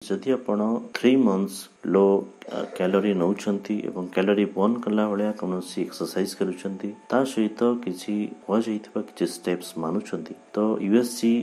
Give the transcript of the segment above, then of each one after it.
जदि आपण 3 months low calorie नौचंती एवं कैलोरी बर्न कला भलिया कोनोसी एक्सरसाइज करूचंती ता सहित किछि हो जाइतबा किछि स्टेप्स मानुचंती तो यूएसजी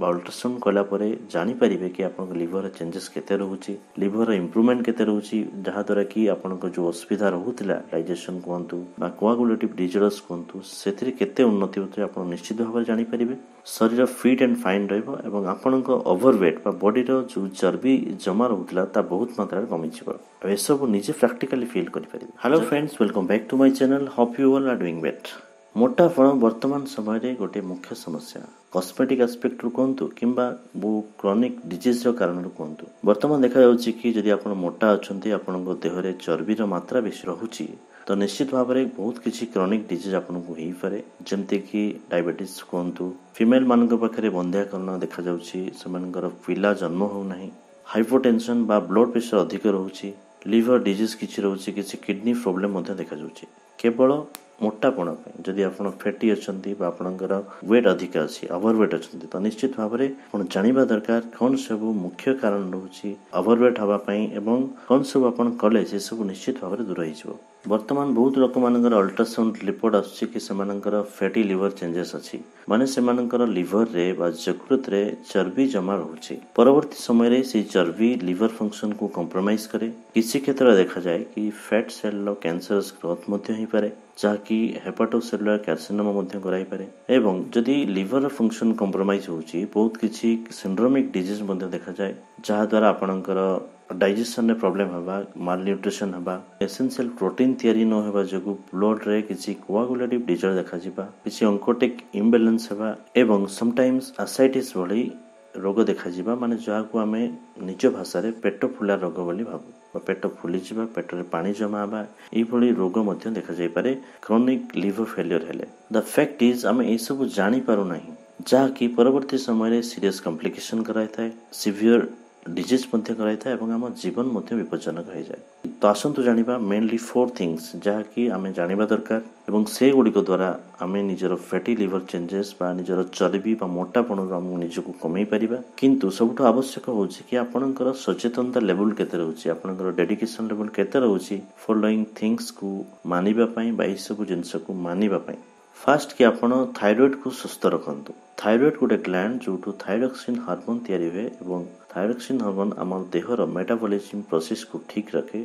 अल्ट्रासाउंड कला परे जानि परिबे कि आपन लिवर चेंजेस केते रहउची लिवर इंप्रूवमेंट केते रहउची जहा द्वारा कि आपन को जो असुविधा रहउतिला डाइजेशन कोंतु बा कोआगुलेटिव डिजीज कोंतु सेथिरे केते उन्नति होतै आपन निश्चित भाव जानि परिबे शरीर फिट एंड फाइन रहइबो एवं आपन को ओवरवेट बा बॉडी रो जो चर्बी जमा रहउतिला ता बहुत मात्रा रे कमी छिबो ए सब निजे प्रैक्टिकली फील करि परिबे। Hello friends, welcome back to my channel. Hope you all are doing बेट। मोटापण वर्तमान समय रे गोटे मुख्य समस्या कॉस्मेटिक एस्पेक्ट रु कोंतु किंबा वो क्रोनिक डिजीज रो कारण रु कोंतु वर्तमान देखा जाउची कि जदि आपण मोटा अछंती आपण को देह रे चर्बी रो मात्रा बेसी रहउची तो निश्चित भाव में बहुत किसी क्रोनिक डिजीज आपन को हेई पारे जेमते कि डायबिटीज कोंतु फीमेल मान पाखे बंध्याकरण देखा जाउची सेमानकर पिला जन्म हो नाही हाइपोटेंशन बा ब्लड प्रेशर अधिक रहउची लिवर डिजीज किछि रहउची किछि किडनी प्रॉब्लम मध्ये देखा जाउची केवल मोटापण जदि आपण फैटी अछंती बा आपनकर वेट अधिक अछि ओवरवेट अछंती तो निश्चित भाव में आपण जानिबा दरकार कोन सब मुख्य कारण रहउची ओवरवेट हवा पई एवं कोन सब आपण कले से सब निश्चित भाव में दूर होइजो। वर्तमान बहुत लोक मानकर अल्ट्रासाउंड रिपोर्ट आछि कि सेमानकर फैटी लिवर चेंजेस अछि माने सेमानकर लिवर रे बा यकृत रे चर्बी जमा रहउची परवर्ती समय रे से चर्बी लिवर फंक्शन को कॉम्प्रोमाइज करे किसी क्षेत्र देखा जाए कि फैट सेल लो कैंसरस ग्रोथ मध्ये ही पारे जाकि हेपाटोसेलुलर कार्सिनोमा मध्ये कराई पारे एवं जदि लिवर फंक्शन कॉम्प्रोमाइज होउची बहुत किछि सिंड्रोमिक डिजीज मध्ये देखा जाए जहा द्वारा आपनकर डाइजेशन रे प्रॉब्लम हबा माल न्यूट्रिशन हबा एसेंशियल प्रोटीन तयारी न होबा जगु ब्लड रे किछि कोआगुलेटिव डिजीज देखा जिबा किछि ऑन्कोटिक इम्बैलेंस हबा एवं समटाइम्स एसाइटिस भली रोग देखा जिबा माने जहा को हमें निज भाषा रे पेट फुला रोग बोली भाबु पेट फुली जिबा पेट रे पानी जमा हबा ई भली रोग मध्ये देखा जाय पारे क्रोनिक लिवर फेलियर हेले। द फैक्ट इज हमें ए सब जानि पारु नाही जहा कि परवर्ती समय रे सीरियस कॉम्प्लिकेशन कराय थाए सिवियर डिजीज मध्ये कराय थाए एवं हम जीवन मध्ये विपज्जनक हो जाए। तो आसंतु जानिबा मेनली 4 थिंग्स जहा कि हमें जानिबा दरकार एवं से गुडी को द्वारा हमें निजर फैटी लिवर चेंजेस बा निजर चर्बी बा मोटापण हम निजको कमै परिबा किंतु सबटो आवश्यक होउची कि आपनकर सचेतनता लेवल केते रहउची आपनकर डेडिकेशन लेवल केते रहउची फॉलोइंग थिंग्स को मानिबा पई बा ई सब जिंस को मानिबा पई। फर्स्ट कि आपण थायराइड को सुस्थ रखंतु। थायराइड गोटे ग्लैंड जोटू थायरोक्सिन हार्मोन तयारी हुए एवं थायरोक्सिन हार्मोन आम देहर मेटाबॉलिज्म प्रोसेस को ठीक रखे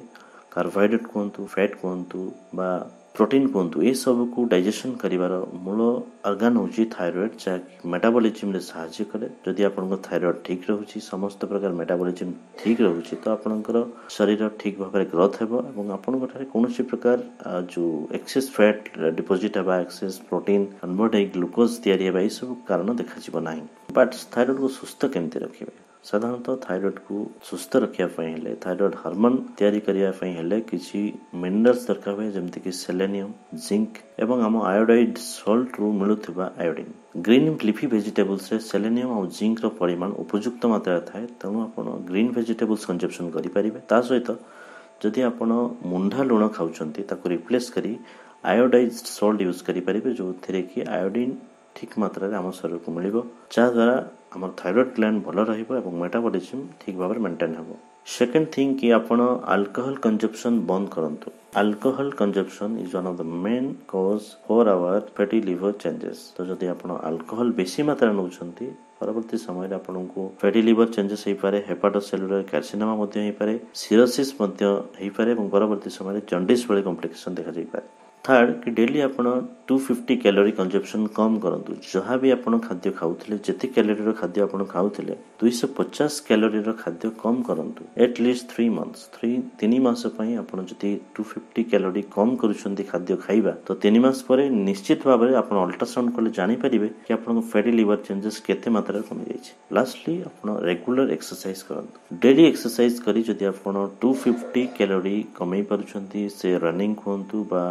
कार्बोहाइड्रेट कहतु फैट कहतु बा प्रोटीन कहतु ए सब को डाइजेशन करिवार मूल ऑर्गन होची थायराइड जहा मेटाबॉलिज्म रे सहायता करे। जदि आपन थायराइड ठीक रहउची समस्त प्रकार मेटाबॉलिज्म ठीक रहउची तो आपनकर शरीर ठीक भाव में ग्रोथ हेबो एवं आपन गठारे कोनोसी प्रकार जो एक्सेस फैट डिपोजिट हेबा एक्सेस प्रोटीन कन्वर्ट हे ग्लूकोज तयारी हेबा ई सब कारण देखा जिवो नाही। बट थायराइड को सुस्थ केमते रखिबे साधारणतः थायराइड को सुस्थ रखिया पई हेले थायराइड हार्मोन तयारी करिया पई हेले किछि मिनरल्स दरकार होय जेमति कि सेलेनियम जिंक एवं हम आयोडाइड सॉल्ट रु मिलुथिबा आयोडीन ग्रीन लीफी वेजिटेबल्स रे सेलेनियम और जिंक रो परिमाण उपयुक्त मात्रा थाए तेणु आपण ग्रीन वेजिटेबल्स कंजप्शन करि परिबे। ता सहित जदि आपण मुंढा लुण खाउचंती ताको रिप्लेस करी आयोडाइज्ड सॉल्ट यूज करि परिबे जो थेरे कि आयोडीन ठीक मात्रा रे हम शरीर को मिलिबो जा द्वारा हमर थायराइड ग्लैंड भलो रहिबो एवं मेटाबॉलिज्म ठीक भाव में मेंटेन हेबो। सेकंड थिंग कि आपण अल्कोहल कंजप्शन बंद करंतु। Alcohol consumption is one of the main cause for our fatty liver changes. तो जदि आपण अल्कोहल बेसी मात्रा नउछंती परवर्ती समय रे आपण को फैटी लिवर चेंजेस हे पारे हेपाटोसेलुलर कार्सिनोमा मध्ये हे पारे सिरोसिस मध्ये हे पारे एवं परवर्ती समय रे जॉन्डिस वाले कॉम्प्लिकेशन देखा जाय पारे। थर्ड कि डेली आपण 250 कैलोरी कंजप्शन कम करंतु। जहां भी आपण खाद्य खाउथिले जति कैलोरी रो खाद्य आपण खाउथिले 250 कैलोरी रो खाद्य कम करंतु एटलीस्ट 3 मंथ्स 3 मास पई आपण जति 250 कैलोरी कम करूछंती खाद्य खाइबा तो 3 मास परे निश्चित भाव में आपण अल्ट्रासाउंड करले जानि परिबे कि आपण फैटी लिवर चेंजेस केते मात्रा रे कमी जाइछि। लास्टली आपण रेगुलर एक्सरसाइज करंतु। डेली एक्सरसाइज करी जदि आपण 250 कैलोरी कमै पारुछंती से रनिंग कोंतु बा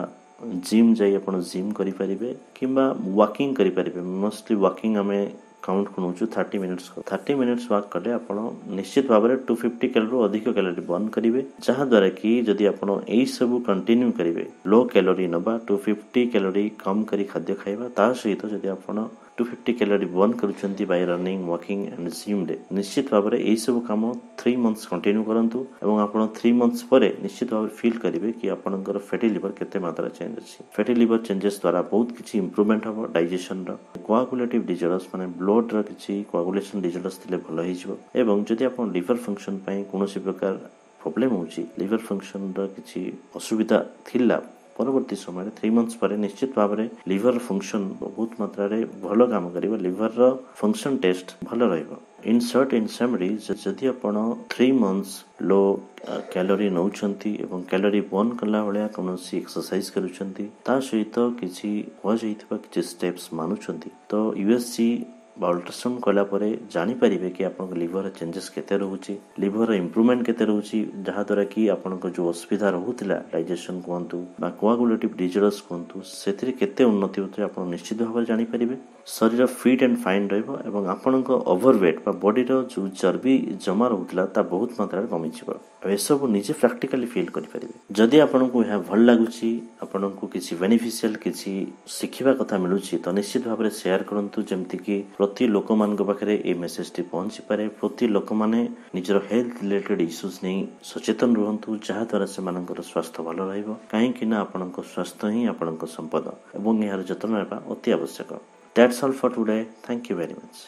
जिम जाई आपण जिम करि परिबे किंबा वॉकिंग करि परिबे। मोस्टली वॉकिंग हमें काउंट करूछु 30 मिनिट्स वॉक करले आपण निश्चित भाव में 250 कैलोरी अधिक कैलोरी बर्न करिवे जहा द्वारा कि जदि आपण एई सब कंटिन्यू करिवे लो कैलोरी नबा 250 कैलोरी कम करी खाद्य खाइबा ता सहित जदि आपण 250 कैलोरी बर्न करुछंती by running walking and gym रे निश्चित भाव में यही सब काम 3 मंथ्स कंटिन्यू करंतु एवं आपण 3 मंथ्स परे निश्चित भाव फील करिवे कि आपनकर फैटी लिवर केते मात्रा चेंज अछि। फैटी लिवर चेंजेस द्वारा बहुत किछि इंप्रूवमेंट हबो डाइजेशन रो कोआगुलेटिव डिजॉर्डर्स माने ब्लड रो किछि कोआगुलेशन डिजॉर्डर्स थिले भलो हि जिवो एवं जदि आपण लिवर फंक्शन पई कोनोसी प्रकार प्रॉब्लम होछि लिवर फंक्शन रो किछि असुविधा थिला परवर्ती समय 3 मंथ्स पर निश्चित भाव में लिवर फंक्शन बहुत मात्रा रे भलो काम करिवो लिवर रो फंक्शन टेस्ट भलो रहइबो। इन शॉर्ट इन समरी जदि आपण 3 मंथ्स लो कैलोरी नौछंती एवं कैलोरी बर्न कला भलिया कोनोसी एक्सरसाइज करूछंती ता सहित किछि हो जाइतबा किछि स्टेप्स मानुछंती तो यूएसजी अल्ट्रासाउंड कला परे जानि परिबे कि आपन लिवर चेंजेस केते रहउची लिवर इंप्रूवमेंट केते रहउची जहा द्वारा कि आपन जो असुविधा रहउतिला डाइजेशन कोंतु बा कोआगुलेटिव डिजॉर्डर्स कोंतु सेथि केते उन्नति होते आपन निश्चित भाव जानि परिबे शरीर फिट एंड फाइन रहइबो एवं आपन ओवरवेट बा बॉडी रो जो चर्बी जमा रहउतिला ता बहुत मात्रा रे कमी जिवो ए सब निजे प्रैक्टिकली फील करि परिबे। जदि आपन को यह भल लागुची आपन को किछि बेनिफिशियल किछि सिखिबा कथा मिलुची तो निश्चित भाव में शेयर करंतु जेमति कि प्रति लोक मान पाखे ए मेसेज टी पहुंची पारे प्रति लोक माने निजर हेल्थ रिलेटेड इश्यूज नहीं सचेतन रहंतु जहा द्वारा से मानकर स्वास्थ्य भलो रहइबो काहे कि ना आपनक स्वास्थ्य ही आपनक संपद एवं यार जतन रहबा अति आवश्यक। That's all for today. Thank you very much.